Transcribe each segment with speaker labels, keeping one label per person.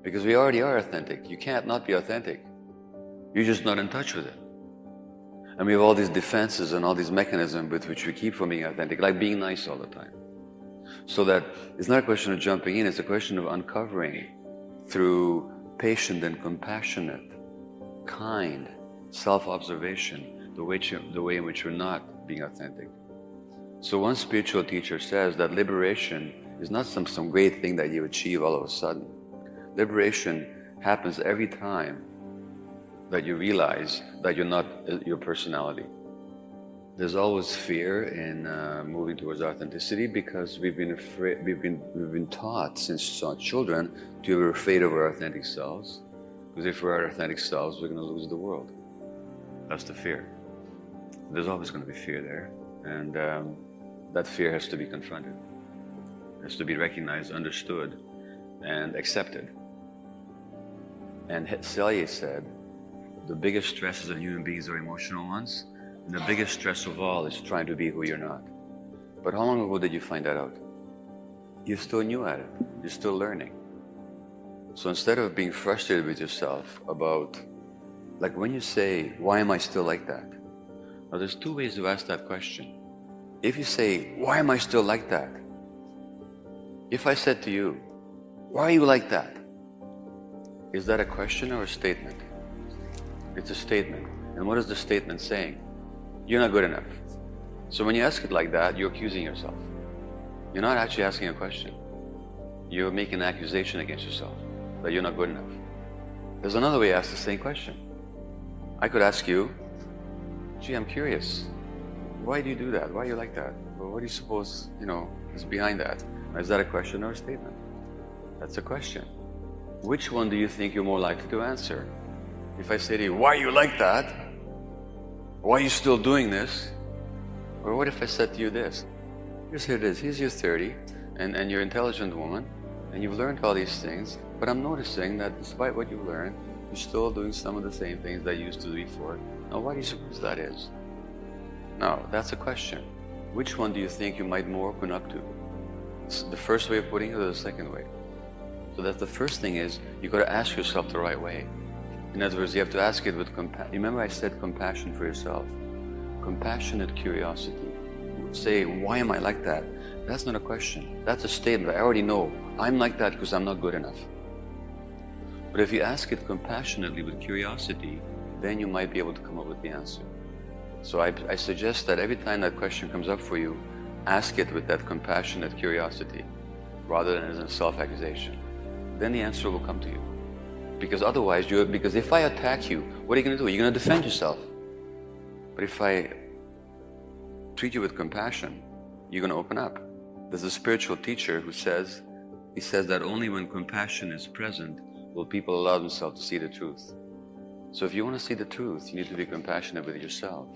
Speaker 1: Because we already are authentic. You can't not be authentic. You're just not in touch with it. And we have all these defenses and all these mechanisms with which we keep from being authentic, like being nice all the time. So that it's not a question of jumping in, it's a question of uncovering through patient and compassionate, kind, self-observation, the way in which you're not being authentic. So one spiritual teacher says that liberation is not some great thing that you achieve all of a sudden. Liberation happens every time that you realize that you're not your personality. There's always fear in moving towards authenticity because we've been taught since children to be afraid of our authentic selves. Because if we're our authentic selves, we're going to lose the world. That's the fear. There's always going to be fear there, and that fear has to be confronted. It has to be recognized, understood, and accepted. And Celia said, the biggest stresses of human beings are emotional ones, and the biggest stress of all is trying to be who you're not. But how long ago did you find that out? You're still new at it. You're still learning. So instead of being frustrated with yourself about, like when you say, why am I still like that? Now there's two ways to ask that question. If you say, why am I still like that? If I said to you, why are you like that? Is that a question or a statement? It's a statement. And what is the statement saying? You're not good enough. So when you ask it like that, you're accusing yourself. You're not actually asking a question. You're making an accusation against yourself that you're not good enough. There's another way to ask the same question. I could ask you, gee, I'm curious. Why do you do that? Why are you like that? Well, what do you suppose, is behind that? Is that a question or a statement? That's a question. Which one do you think you're more likely to answer? If I say to you, why are you like that? Why are you still doing this? Or what if I said to you this? Here it is, here's your 30, and you're an intelligent woman, and you've learned all these things, but I'm noticing that despite what you've learned, you're still doing some of the same things that you used to do before. Now, why do you suppose that is? Now, that's a question. Which one do you think you might more open up to? It's the first way of putting it or the second way? So that's the first thing is, you've got to ask yourself the right way. In other words, you have to ask it with compassion. Remember I said compassion for yourself. Compassionate curiosity. Say, why am I like that? That's not a question. That's a statement. I already know. I'm like that because I'm not good enough. But if you ask it compassionately with curiosity, then you might be able to come up with the answer. So I suggest that every time that question comes up for you, ask it with that compassionate curiosity rather than as a self-accusation. Then the answer will come to you. Because otherwise, because if I attack you, what are you going to do? You're going to defend yourself. But if I treat you with compassion, you're going to open up. There's a spiritual teacher who says, he says that only when compassion is present will people allow themselves to see the truth. So if you want to see the truth, you need to be compassionate with yourself.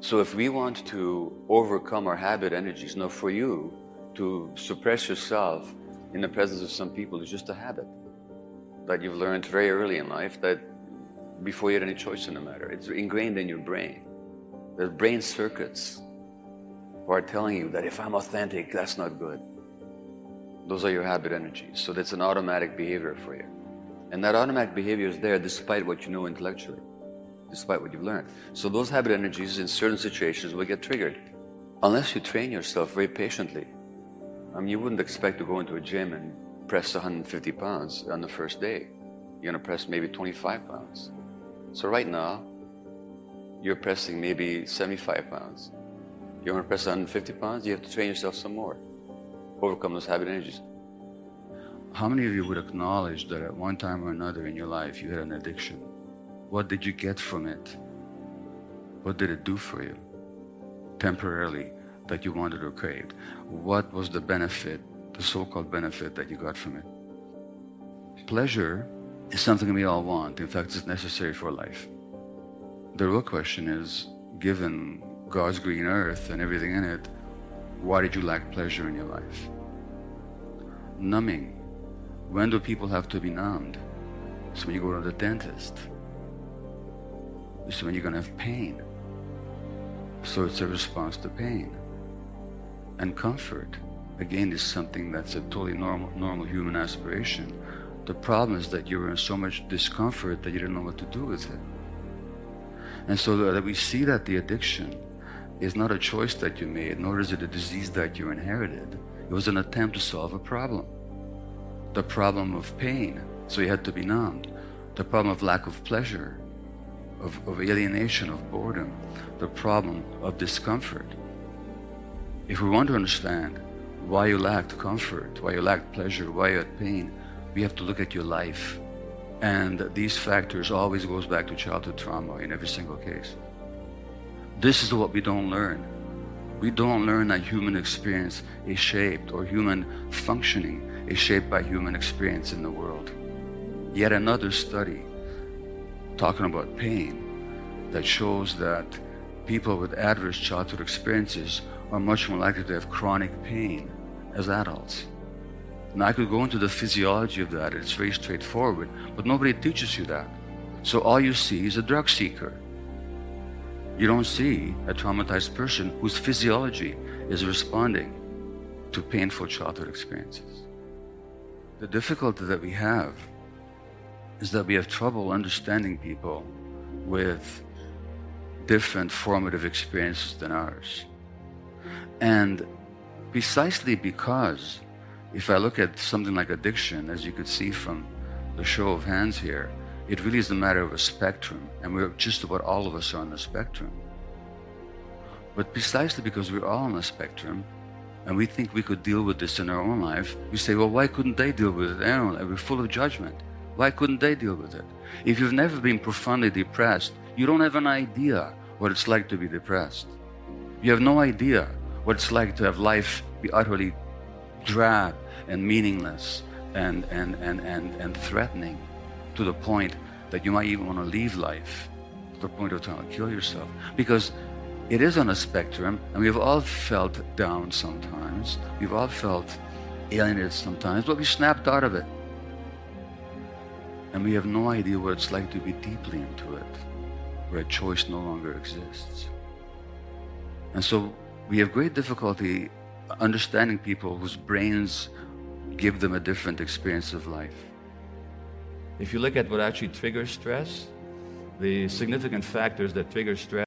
Speaker 1: So if we want to overcome our habit energies, now for you to suppress yourself in the presence of some people is just a habit that you've learned very early in life, that before you had any choice in the matter. It's ingrained in your brain. There's brain circuits who are telling you that if I'm authentic, that's not good. Those are your habit energies. So that's an automatic behavior for you. And that automatic behavior is there despite what you know intellectually, despite what you've learned. So those habit energies in certain situations will get triggered. Unless you train yourself very patiently. I mean, you wouldn't expect to go into a gym and press 150 pounds on the first day. You're going to press maybe 25 pounds. So right now, you're pressing maybe 75 pounds. You're going to press 150 pounds, you have to train yourself some more. Overcome those habit energies. How many of you would acknowledge that at one time or another in your life you had an addiction? What did you get from it? What did it do for you temporarily that you wanted or craved? What was the benefit, the so-called benefit that you got from it? Pleasure is something we all want. In fact, it's necessary for life. The real question is, given God's green earth and everything in it, why did you lack pleasure in your life? Numbing. When do people have to be numbed? It's when you go to the dentist. It's when you're going to have pain. So it's a response to pain. And comfort, again, is something that's a totally normal human aspiration.
Speaker 2: The problem is that you were in so much discomfort that you didn't know what to do with it. And so that we see that the addiction is not a choice that you made, nor is it a disease that you inherited. It was an attempt to solve a problem. The problem of pain, so you had to be numbed. The problem of lack of pleasure, of alienation, of boredom. The problem of discomfort. If we want to understand why you lacked comfort, why you lacked pleasure, why you had pain, we have to look at your life. And these factors always goes back to childhood trauma in every single case. This is what we don't learn. We don't learn that human experience is shaped, or human functioning is shaped by human experience in the world. Yet another study talking about pain that shows that people with adverse childhood experiences are much more likely to have chronic pain as adults. Now I could go into the physiology of that, it's very straightforward, but nobody teaches you that. So all you see is a drug seeker. You don't see a traumatized person whose physiology is responding to painful childhood experiences. The difficulty that we have is that we have trouble understanding people with different formative experiences than ours. And precisely because, if I look at something like addiction, as you could see from the show of hands here, it really is a matter of a spectrum, and we're just about all of us are on the spectrum. But precisely because we're all on the spectrum, and we think we could deal with this in our own life, we say, well, why couldn't they deal with it in their own life? We're full of judgment. Why couldn't they deal with it? If you've never been profoundly depressed, you don't have an idea what it's like to be depressed. You have no idea what it's like to have life be utterly drab and meaningless and threatening, to the point that you might even want to leave life, to the point of trying to kill yourself. Because it is on a spectrum, and we've all felt down sometimes, we've all felt alienated sometimes, but we snapped out of it. And we have no idea what it's like to be deeply into it, where choice no longer exists. And so we have great difficulty understanding people whose brains give them a different experience of life. If you look at what actually triggers stress, the significant factors that trigger stress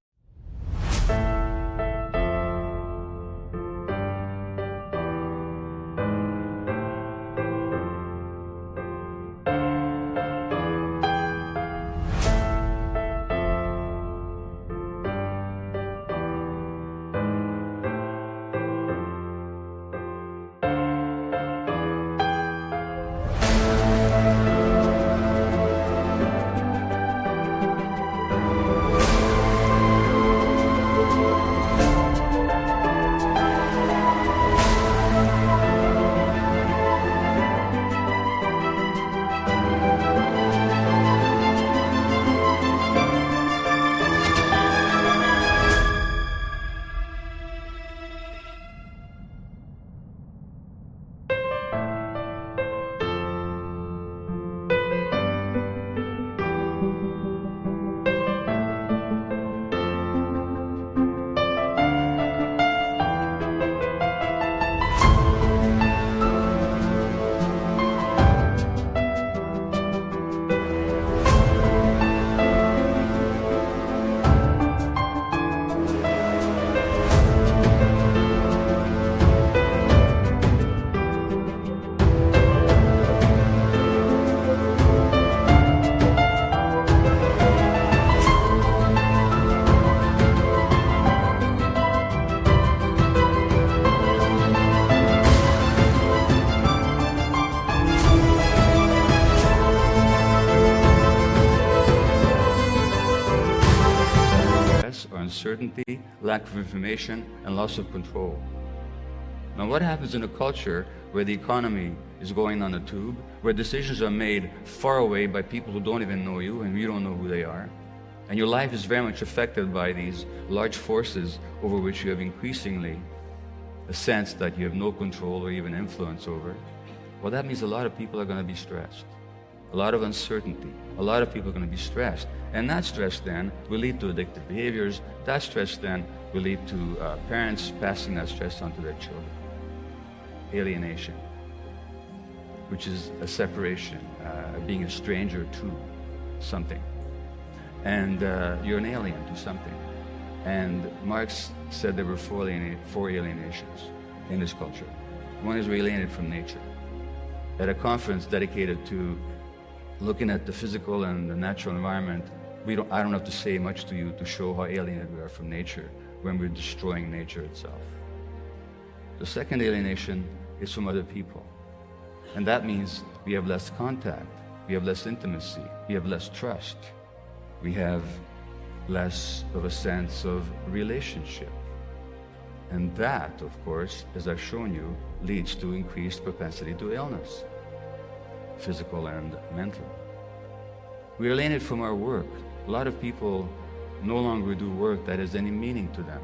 Speaker 2: or uncertainty, lack of information, and loss of control. Now, what happens in a culture where the economy is going on a tube, where decisions are made far away by people who don't even know you and you don't know who they are, and your life is very much affected by these large forces over which you have increasingly a sense that you have no control or even influence over? Well, that means a lot of people are going to be stressed. A lot of uncertainty. A lot of people are going to be stressed. And that stress then will lead to addictive behaviors. That stress then will lead to parents passing that stress on to their children. Alienation. which is a separation, being a stranger to something. And you're an alien to something. And Marx said there were four alienations in this culture. One is we're alienated from nature. At a conference dedicated to looking at the physical and the natural environment, I don't have to say much to you to show how alienated we are from nature when we're destroying nature itself. The second alienation is from other people. And that means we have less contact, we have less intimacy, we have less trust, we have less of a sense of relationship. And that, of course, as I've shown you, leads to increased propensity to illness, physical and mental. We are alienated from our work. A lot of people no longer do work that has any meaning to them.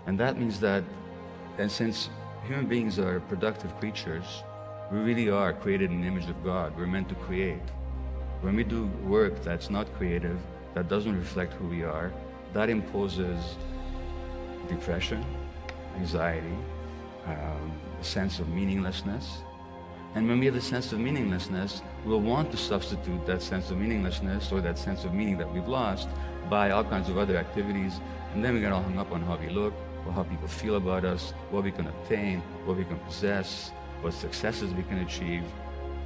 Speaker 2: And that means that, and since human beings are productive creatures, we really are created in the image of God. We're meant to create. When we do work that's not creative, that doesn't reflect who we are, that imposes depression, anxiety, a sense of meaninglessness. And when we have the sense of meaninglessness, we'll want to substitute that sense of meaninglessness or that sense of meaning that we've lost by all kinds of other activities. And then we get all hung up on how we look, or how people feel about us, what we can obtain, what we can possess, what successes we can achieve.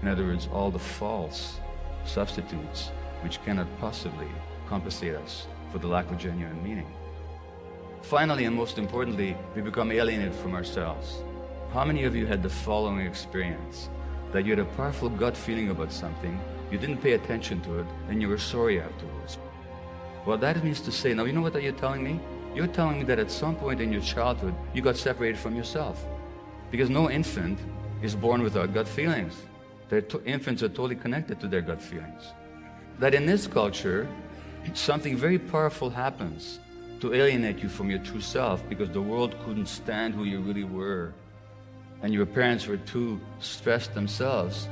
Speaker 2: In other words, all the false substitutes which cannot possibly compensate us for the lack of genuine meaning. Finally, and most importantly, we become alienated from ourselves. How many of you had the following experience? That you had a powerful gut feeling about something, you didn't pay attention to it, and you were sorry afterwards. Well, that means to say, now you know what you're telling me? You're telling me that at some point in your childhood, you got separated from yourself. Because no infant is born without gut feelings. Infants are totally connected to their gut feelings. That in this culture, something very powerful happens to alienate you from your true self because the world couldn't stand who you really were. And your parents were too stressed themselves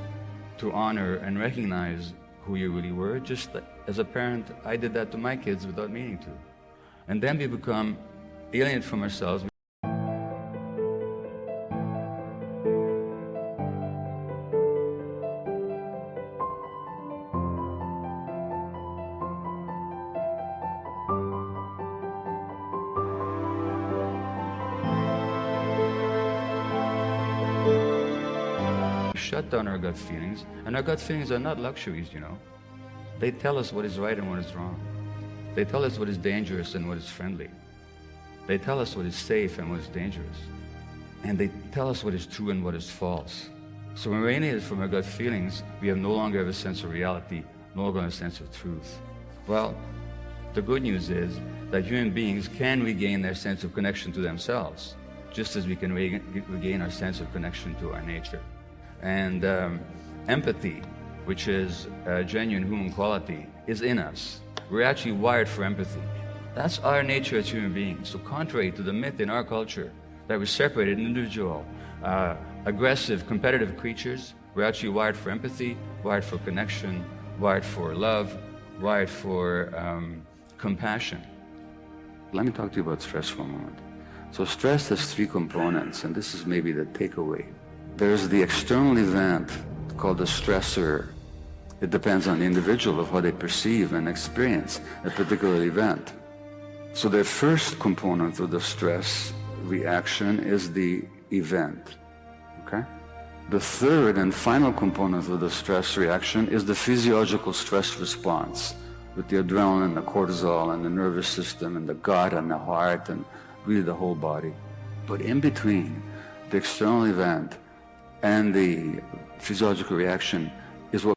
Speaker 2: to honor and recognize who you really were. Just as a parent, I did that to my kids without meaning to. And then we become alienated from ourselves. Shut down our gut feelings, and our gut feelings are not luxuries, you know. They tell us what is right and what is wrong. They tell us what is dangerous and what is friendly. They tell us what is safe and what is dangerous. And they tell us what is true and what is false. So when we're alienated from our gut feelings, we no longer have a sense of reality, no longer have a sense of truth. Well, the good news is that human beings can regain their sense of connection to themselves, just as we can regain our sense of connection to our nature. And empathy, which is a genuine human quality, is in us. We're actually wired for empathy. That's our nature as human beings. So contrary to the myth in our culture that we're separated individual, aggressive, competitive creatures, we're actually wired for empathy, wired for connection, wired for love, wired for compassion. Let me talk to you about stress for a moment. So stress has three components, and this is maybe the takeaway. There's the external event called the stressor. It depends on the individual of how they perceive and experience a particular event. So the first component of the stress reaction is the event, okay? The third and final component of the stress reaction is the physiological stress response, with the adrenaline, the cortisol, and the nervous system, and the gut, and the heart, and really the whole body. But in between the external event and the physiological reaction is what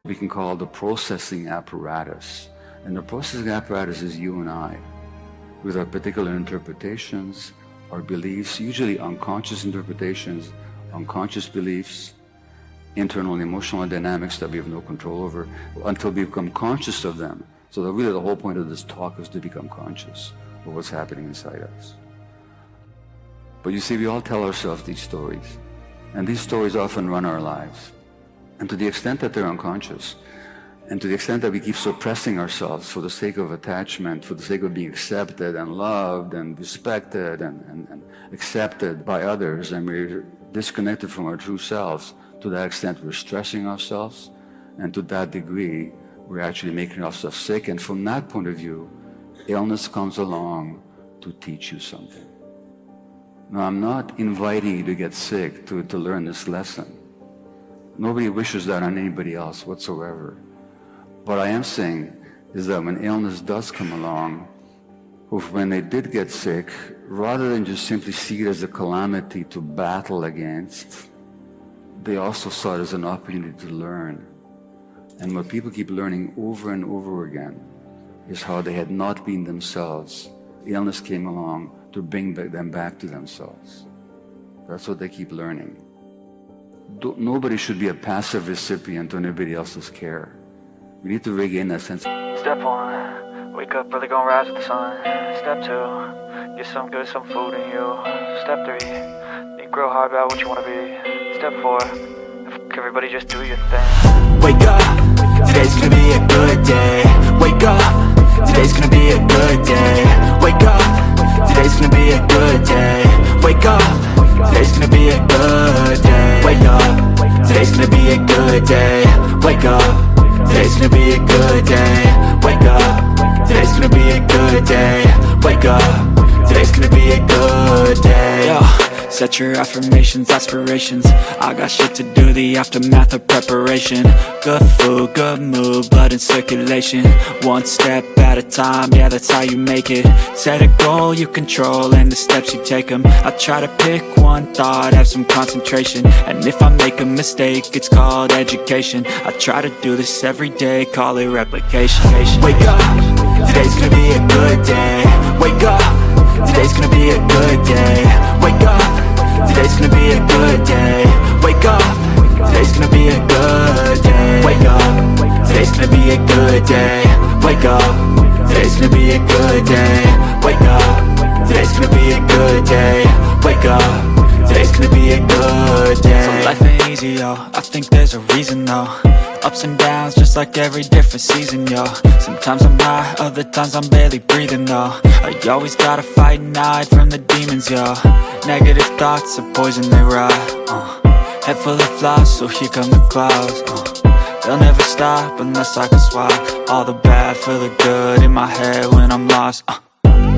Speaker 2: we can call the processing apparatus. And the processing apparatus is you and I, with our particular interpretations, our beliefs, usually unconscious interpretations, unconscious beliefs, internal and emotional dynamics that we have no control over, until we become conscious of them. So that really the whole point of this talk is to become conscious of what's happening inside us. But you see, we all tell ourselves these stories, and these stories often run our lives. And to the extent that they're unconscious, and to the extent that we keep suppressing ourselves for the sake of attachment, for the sake of being accepted and loved and respected and accepted by others, and we're disconnected from our true selves, to that extent we're stressing ourselves, and to that degree we're actually making ourselves sick. And from that point of view, illness comes along to teach you something. Now, I'm not inviting you to get sick to learn this lesson. Nobody wishes that on anybody else whatsoever. What I am saying is that when illness does come along, who, when they did get sick, rather than just simply see it as a calamity to battle against, they also saw it as an opportunity to learn. And what people keep learning over and over again is how they had not been themselves. Illness came along to bring them back to themselves. That's what they keep learning. Nobody should be a passive recipient to anybody else's care. We need to regain that sense.
Speaker 3: Step 1, wake up early, gonna rise with the sun. Step 2, get some good, some food in you. Step 3, think real hard about what you wanna be. Step 4, everybody just do your thing.
Speaker 4: Wake up, today's gonna be a good day. Wake up, today's gonna be a good day. Wake up, today's gonna be a good day. Wake up, today's gonna be a good day. Wake up, today's gonna be a good day. Wake up, today's gonna be a good day. Wake up, today's gonna be a good day. Wake up, today's gonna be a good day. Yo. Set your affirmations, aspirations. I got shit to do, the aftermath of preparation. Good food, good mood, blood in circulation. One step at a time, yeah, that's how you make it. Set a goal you control and the steps you take them. I try to pick one thought, have some concentration. And if I make a mistake, it's called education. I try to do this every day, call it replication. Wake up, today's gonna be a good day. Wake up, today's gonna be a good day. Wake up, today's gonna be a good day. Wake up, today's gonna be a good day. Wake up, today's gonna be a good day. Wake up, today's gonna be a good day. Wake up, today's gonna be a good day. Wake up, today's gonna be a good day. So life ain't easy, yo, I think there's a reason though. Ups and downs, just like every different season, yo. Sometimes I'm high, other times I'm barely breathing, though. I always gotta fight and hide from the demons, yo. Negative thoughts are poison, they rot. Head full of flies, so here come the clouds. They'll never stop unless I can swap all the bad for the good in my head when I'm lost.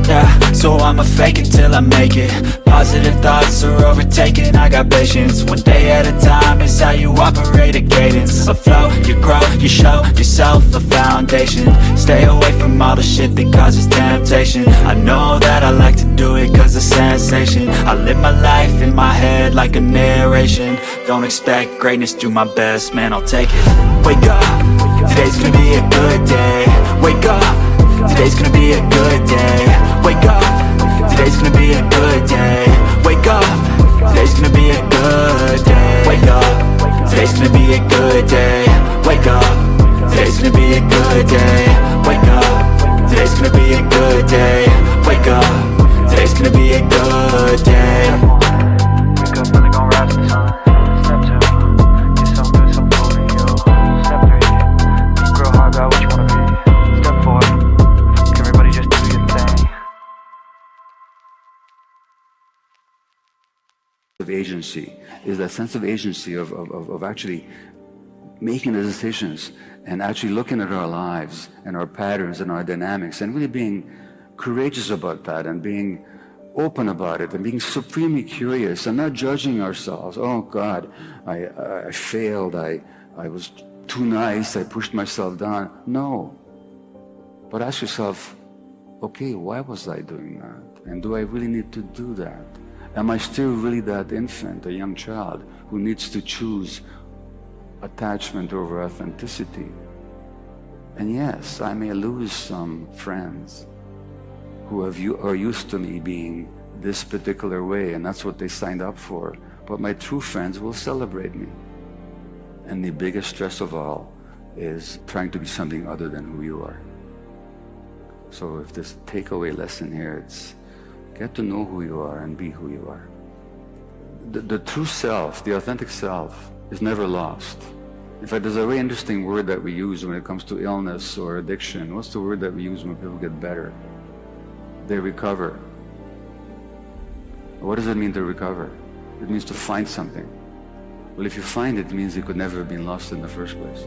Speaker 4: Yeah, so I'ma fake it till I make it. Positive thoughts are overtaken, I got patience. One day at a time is how you operate a cadence. A flow, you grow, you show yourself a foundation. Stay away from all the shit that causes temptation. I know that I like to do it cause it's sensation. I live my life in my head like a narration. Don't expect greatness, do my best, man, I'll take it. Wake up, today's gonna be a good day. Wake up, today's gonna be a good day. Wake up, today's gonna be a good day. Wake up, today's gonna be a good day. Wake up, today's gonna be a good day. Wake up, today's gonna be a good day. Wake up, today's gonna be a good day. Wake up, today's gonna be a good day.
Speaker 3: Wake up early, gonna rise with the sun. Step 2, get some good, some food in you. Step 3, think real hard about what you wanna be. Step 4, everybody just do your thing.
Speaker 2: Of agency is that sense of agency of actually making the decisions and actually looking at our lives and our patterns and our dynamics and really being courageous about that and being open about it and being supremely curious and not judging ourselves. Oh God, I failed, I was too nice, I pushed myself down. No. But ask yourself, okay, why was I doing that? And do I really need to do that? Am I still really that infant, a young child, who needs to choose attachment over authenticity? And yes, I may lose some friends who are used to me being this particular way, and that's what they signed up for. But my true friends will celebrate me. And the biggest stress of all is trying to be something other than who you are. So if this takeaway lesson here, it's get to know who you are and be who you are. The true self, the authentic self, is never lost. In fact, there's a very interesting word that we use when it comes to illness or addiction. What's the word that we use when people get better? They recover. What does it mean to recover? It means to find something. Well, if you find it, it means it could never have been lost in the first place.